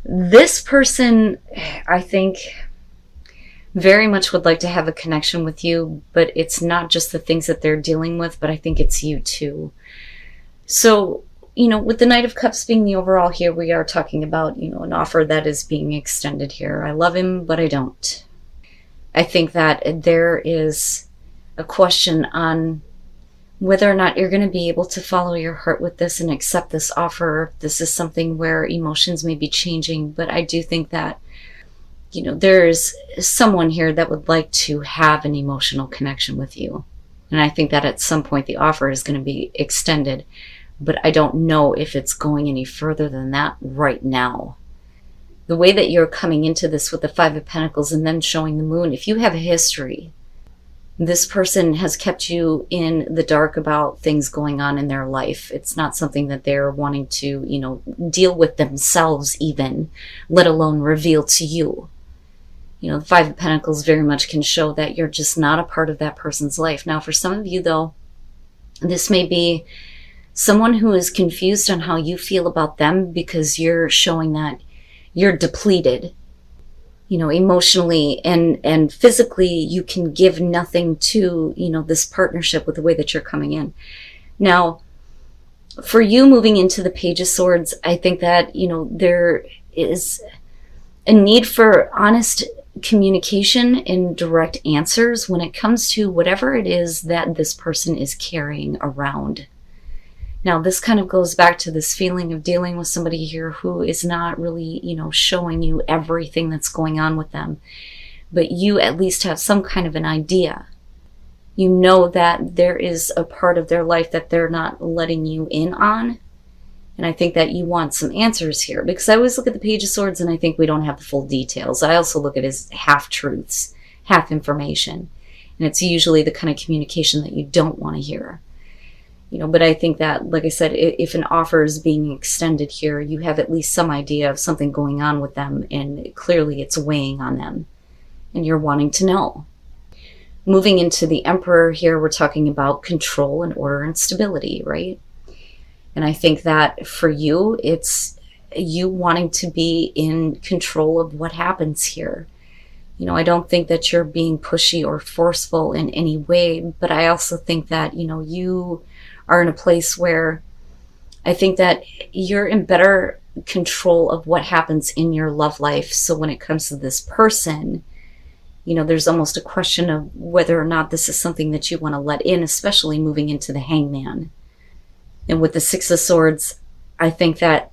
This person, I think, very much would like to have a connection with you, but it's not just the things that they're dealing with, but I think it's you too. So, with the Knight of Cups being the overall here, we are talking about, an offer that is being extended here. I love him, but I don't. I think that there is a question on whether or not you're going to be able to follow your heart with this and accept this offer. This is something where emotions may be changing, but I do think that, there's someone here that would like to have an emotional connection with you. And I think that at some point the offer is going to be extended, but I don't know if it's going any further than that right now. The way that you're coming into this with the Five of Pentacles and then showing the Moon, if you have a history, this person has kept you in the dark about things going on in their life. It's not something that they're wanting to, deal with themselves even, let alone reveal to you. The Five of Pentacles very much can show that you're just not a part of that person's life. Now, for some of you, though, this may be someone who is confused on how you feel about them because you're showing that you're depleted, emotionally and physically. You can give nothing to, this partnership with the way that you're coming in. Now, for you moving into the Page of Swords, I think that, there is a need for honest communication and direct answers when it comes to whatever it is that this person is carrying around. Now, this kind of goes back to this feeling of dealing with somebody here who is not really, showing you everything that's going on with them. But you at least have some kind of an idea. You know that there is a part of their life that they're not letting you in on. And I think that you want some answers here. Because I always look at the Page of Swords and I think we don't have the full details. I also look at it as half-truths, half information. And it's usually the kind of communication that you don't want to hear. But I think that, like I said, if an offer is being extended here, you have at least some idea of something going on with them, and clearly it's weighing on them, and you're wanting to know. Moving into the Emperor here, we're talking about control and order and stability, right? And I think that for you, it's you wanting to be in control of what happens here. I don't think that you're being pushy or forceful in any way, but I also think that, you are in a place where I think that you're in better control of what happens in your love life. So when it comes to this person, there's almost a question of whether or not this is something that you want to let in, especially moving into the Hangman. And with the Six of Swords, I think that,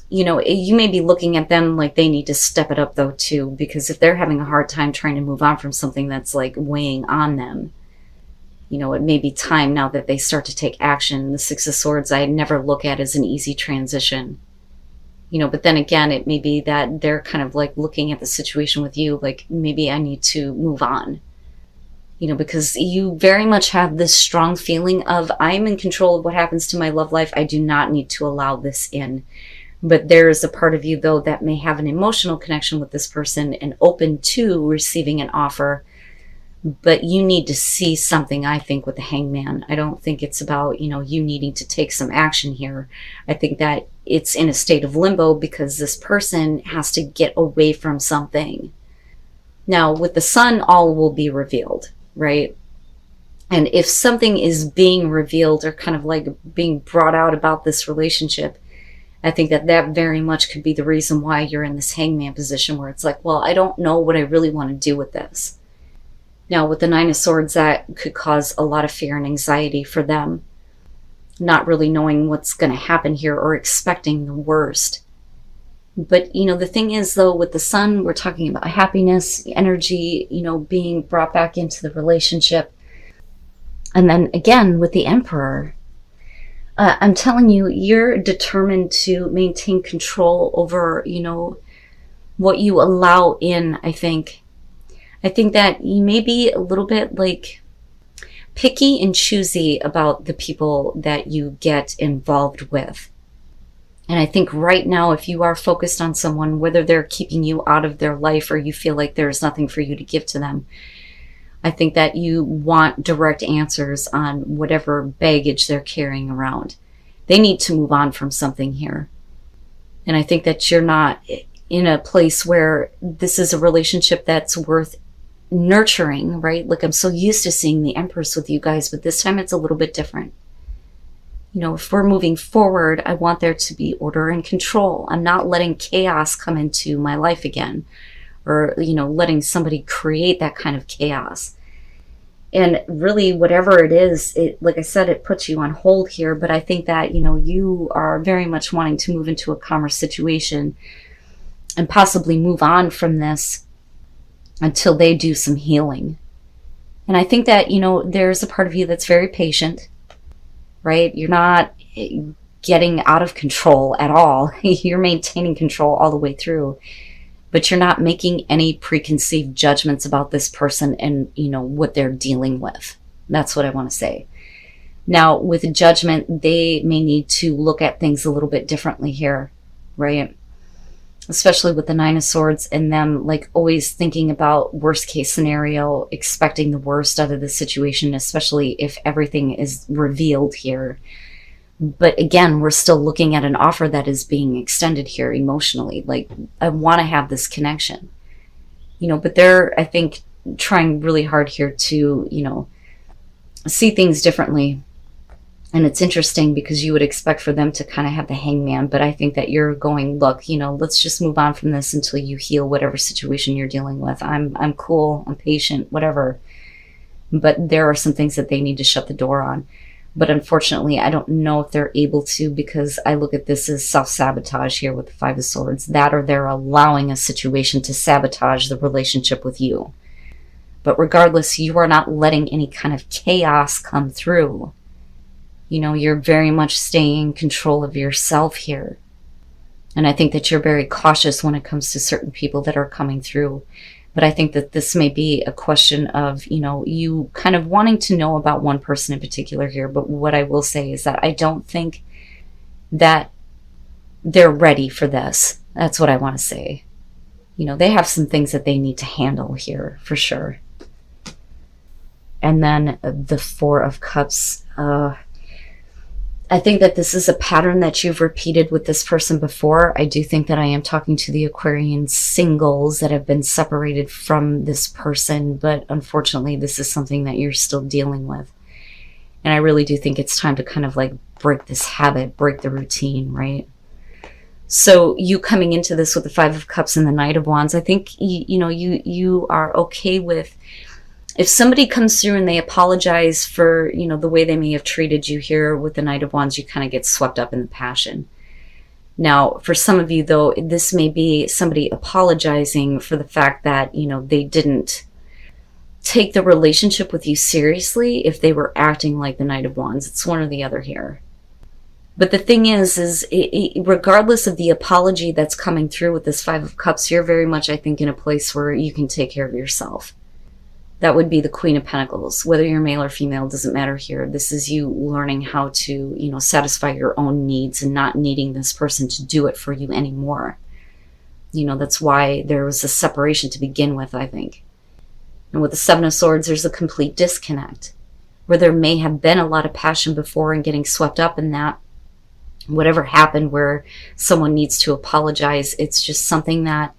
you may be looking at them like they need to step it up though too, because if they're having a hard time trying to move on from something that's like weighing on them, it may be time now that they start to take action. The Six of Swords, I never look at as an easy transition. But then again, it may be that they're kind of like looking at the situation with you, like maybe I need to move on. Because you very much have this strong feeling of I'm in control of what happens to my love life. I do not need to allow this in. But there is a part of you, though, that may have an emotional connection with this person and open to receiving an offer. But you need to see something, I think, with the Hangman. I don't think it's about, you needing to take some action here. I think that it's in a state of limbo because this person has to get away from something. Now, with the Sun, all will be revealed, right? And if something is being revealed or kind of like being brought out about this relationship, I think that that very much could be the reason why you're in this Hangman position where it's like, well, I don't know what I really want to do with this. Now, with the Nine of Swords, that could cause a lot of fear and anxiety for them, not really knowing what's going to happen here or expecting the worst. But, the thing is, though, with the Sun, we're talking about happiness, energy, being brought back into the relationship. And then, again, with the Emperor, I'm telling you, you're determined to maintain control over, what you allow in, I think. I think that you may be a little bit like picky and choosy about the people that you get involved with. And I think right now, if you are focused on someone, whether they're keeping you out of their life or you feel like there's nothing for you to give to them, I think that you want direct answers on whatever baggage they're carrying around. They need to move on from something here. And I think that you're not in a place where this is a relationship that's worth nurturing, right? Like, I'm so used to seeing the Empress with you guys, but this time it's a little bit different. You know, if we're moving forward, I want there to be order and control. I'm not letting chaos come into my life again, or, you know, letting somebody create that kind of chaos. And really, whatever it is, it, like I said, it puts you on hold here. But I think that, you know, you are very much wanting to move into a calmer situation and possibly move on from this until they do some healing. And I think that, you know, there's a part of you that's very patient, right? You're not getting out of control at all. You're maintaining control all the way through. But you're not making any preconceived judgments about this person and, you know, what they're dealing with. That's what I want to say. Now, with judgment, they may need to look at things a little bit differently here, right? Especially with the Nine of Swords and them like always thinking about worst case scenario, expecting the worst out of the situation, especially if everything is revealed here. But again, we're still looking at an offer that is being extended here emotionally. Like, I want to have this connection, you know, but they're, I think, trying really hard here to, you know, see things differently. And it's interesting because you would expect for them to kind of have the hangman, but I think that you're going, look, you know, let's just move on from this until you heal whatever situation you're dealing with. I'm cool, I'm patient, whatever. But there are some things that they need to shut the door on. But unfortunately, I don't know if they're able to, because I look at this as self-sabotage here with the Five of Swords. That, or they're allowing a situation to sabotage the relationship with you. But regardless, you are not letting any kind of chaos come through. You know, you're very much staying in control of yourself here. And I think that you're very cautious when it comes to certain people that are coming through. But I think that this may be a question of, you know, you kind of wanting to know about one person in particular here. But what I will say is that I don't think that they're ready for this. That's what I want to say. You know, they have some things that they need to handle here for sure. And then the Four of Cups. I think that this is a pattern that you've repeated with this person before. I do think that I am talking to the Aquarian singles that have been separated from this person, but unfortunately this is something that you're still dealing with. And I really do think it's time to kind of like break this habit, break the routine, right? So you coming into this with the Five of Cups and the Knight of Wands, I think, you know, you are okay with, if somebody comes through and they apologize for, you know, the way they may have treated you here with the Knight of Wands, you kind of get swept up in the passion. Now, for some of you, though, this may be somebody apologizing for the fact that, you know, they didn't take the relationship with you seriously if they were acting like the Knight of Wands. It's one or the other here. But the thing is regardless of the apology that's coming through with this Five of Cups, you're very much, I think, in a place where you can take care of yourself. That would be the Queen of Pentacles. Whether you're male or female, doesn't matter here. This is you learning how to, you know, satisfy your own needs and not needing this person to do it for you anymore. You know, that's why there was a separation to begin with, I think. And with the Seven of Swords, there's a complete disconnect. Where there may have been a lot of passion before and getting swept up in that. Whatever happened where someone needs to apologize, it's just something that,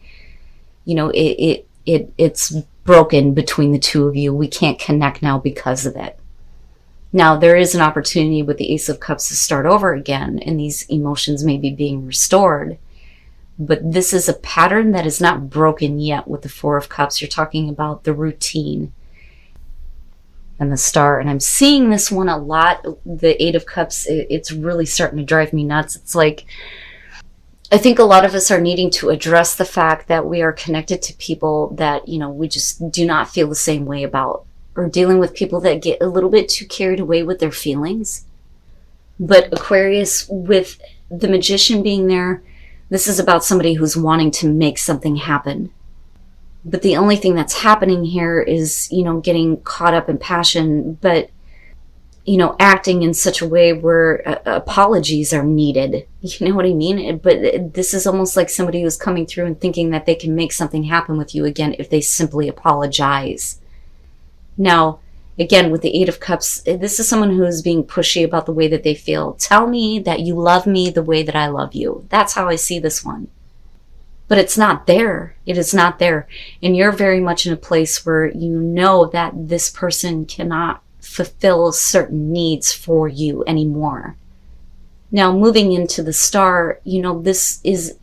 you know, it's broken between the two of you. We can't connect now because of it. Now, there is an opportunity with the Ace of Cups to start over again, and these emotions may be being restored. But this is a pattern that is not broken yet with the Four of Cups. You're talking about the routine and the Star. And I'm seeing this one a lot. The Eight of Cups, it's really starting to drive me nuts. It's like, I think a lot of us are needing to address the fact that we are connected to people that, you know, we just do not feel the same way about, or dealing with people that get a little bit too carried away with their feelings. But Aquarius, with the Magician being there, this is about somebody who's wanting to make something happen. But the only thing that's happening here is, you know, getting caught up in passion, but, you know, acting in such a way where apologies are needed. You know what I mean? But this is almost like somebody who's coming through and thinking that they can make something happen with you again if they simply apologize. Now, Again, with the Eight of Cups, this is someone who is being pushy about the way that they feel. Tell me that you love me the way that I love you. That's how I see this one. But it's not there. It is not there. And you're very much in a place where you know that this person cannot fulfill certain needs for you anymore. Now, moving into the Star, you know, this is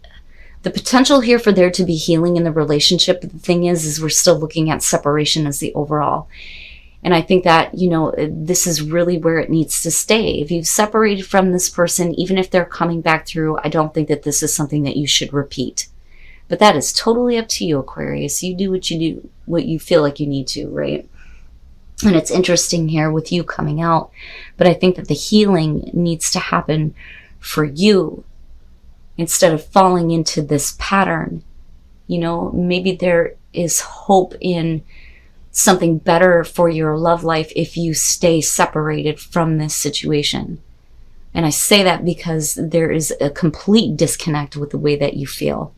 the potential here for there to be healing in the relationship. But the thing is we're still looking at separation as the overall. And I think that, you know, this is really where it needs to stay. If you've separated from this person, even if they're coming back through, I don't think that this is something that you should repeat. But that is totally up to you, Aquarius. You do, what you feel like you need to, right? And it's interesting here with you coming out. But I think that the healing needs to happen for you instead of falling into this pattern. You know, maybe there is hope in something better for your love life if you stay separated from this situation. And I say that because there is a complete disconnect with the way that you feel.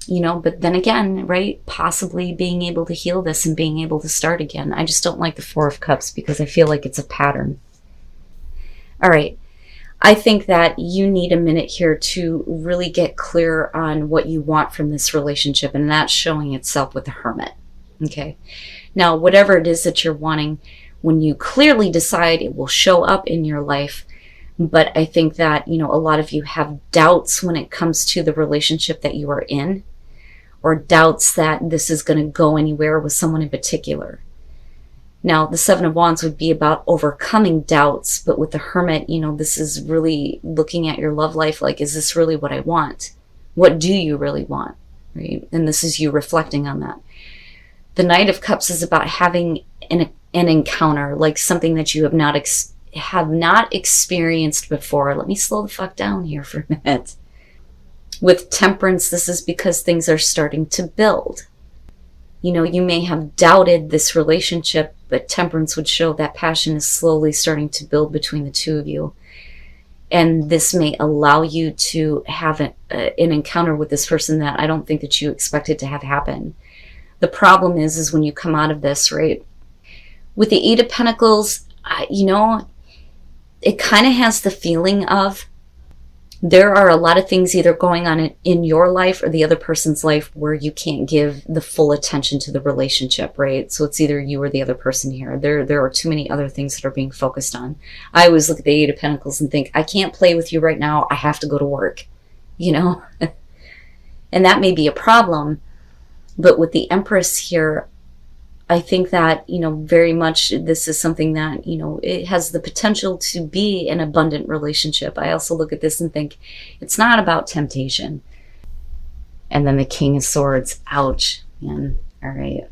You know, but then again, right, possibly being able to heal this and being able to start again. I just don't like the Four of Cups because I feel like it's a pattern. All right. I think that you need a minute here to really get clear on what you want from this relationship, and that's showing itself with the Hermit. Okay. Now, whatever it is that you're wanting, when you clearly decide, it will show up in your life. But I think that, you know, a lot of you have doubts when it comes to the relationship that you are in, or doubts that this is going to go anywhere with someone in particular. Now, the Seven of Wands would be about overcoming doubts, but with the Hermit, you know, this is really looking at your love life like, is this really what I want? What do you really want? Right? And this is you reflecting on that. The Knight of Cups is about having an encounter, like something that you have not experienced before. Let me slow the fuck down here for a minute. With Temperance, this is because things are starting to build. You know, you may have doubted this relationship, but Temperance would show that passion is slowly starting to build between the two of you. And this may allow you to have an encounter with this person that I don't think that you expected to have happen. The problem is when you come out of this, right? With the Eight of Pentacles, you know, it kind of has the feeling of there are a lot of things either going on in your life or the other person's life where you can't give the full attention to the relationship, right? So it's either you or the other person here. There are too many other things that are being focused on. I always look at the Eight of Pentacles and think, I can't play with you right now. I have to go to work, you know? And that may be a problem. But with the Empress here, I think that, you know, very much this is something that, you know, it has the potential to be an abundant relationship. I also look at this and think it's not about temptation. And then the King of Swords, ouch, man. All right.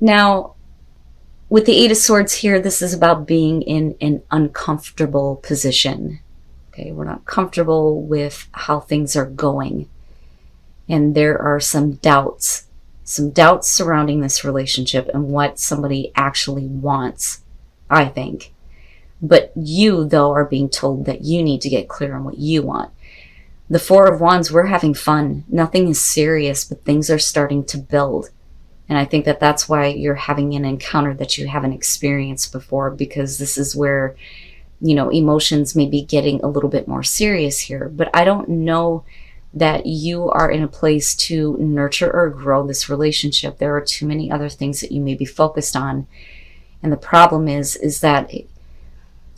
Now, with the Eight of Swords here, this is about being in an uncomfortable position. Okay, we're not comfortable with how things are going. And there are some doubts surrounding this relationship and what somebody actually wants, I think. But you, though, are being told that you need to get clear on what you want. The Four of Wands, we're having fun. Nothing is serious, but things are starting to build. And I think that that's why you're having an encounter that you haven't experienced before, because this is where, you know, emotions may be getting a little bit more serious here. But I don't know that you are in a place to nurture or grow this relationship. There are too many other things that you may be focused on. And the problem is that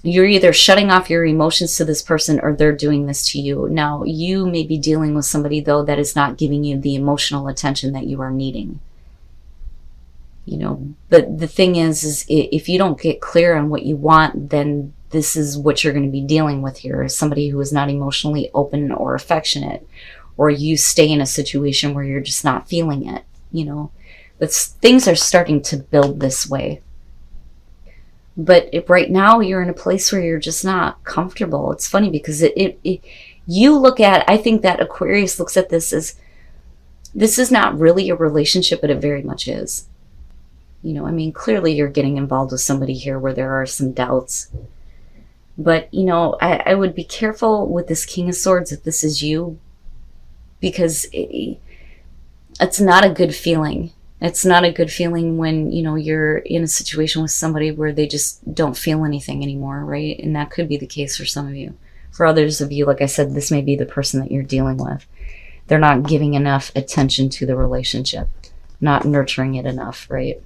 you're either shutting off your emotions to this person or they're doing this to you. Now, you may be dealing with somebody, though, that is not giving you the emotional attention that you are needing. You know, but the thing is if you don't get clear on what you want, then this is what you're going to be dealing with here, is somebody who is not emotionally open or affectionate, or you stay in a situation where you're just not feeling it, you know. But things are starting to build this way. But right now you're in a place where you're just not comfortable. It's funny because you look at, I think that Aquarius looks at this as, this is not really a relationship, but it very much is. You know, I mean, clearly you're getting involved with somebody here where there are some doubts. But, you know, I would be careful with this King of Swords if this is you, because it's not a good feeling. It's not a good feeling when, you know, you're in a situation with somebody where they just don't feel anything anymore, right? And that could be the case for some of you. For others of you, like I said, this may be the person that you're dealing with. They're not giving enough attention to the relationship, not nurturing it enough, right?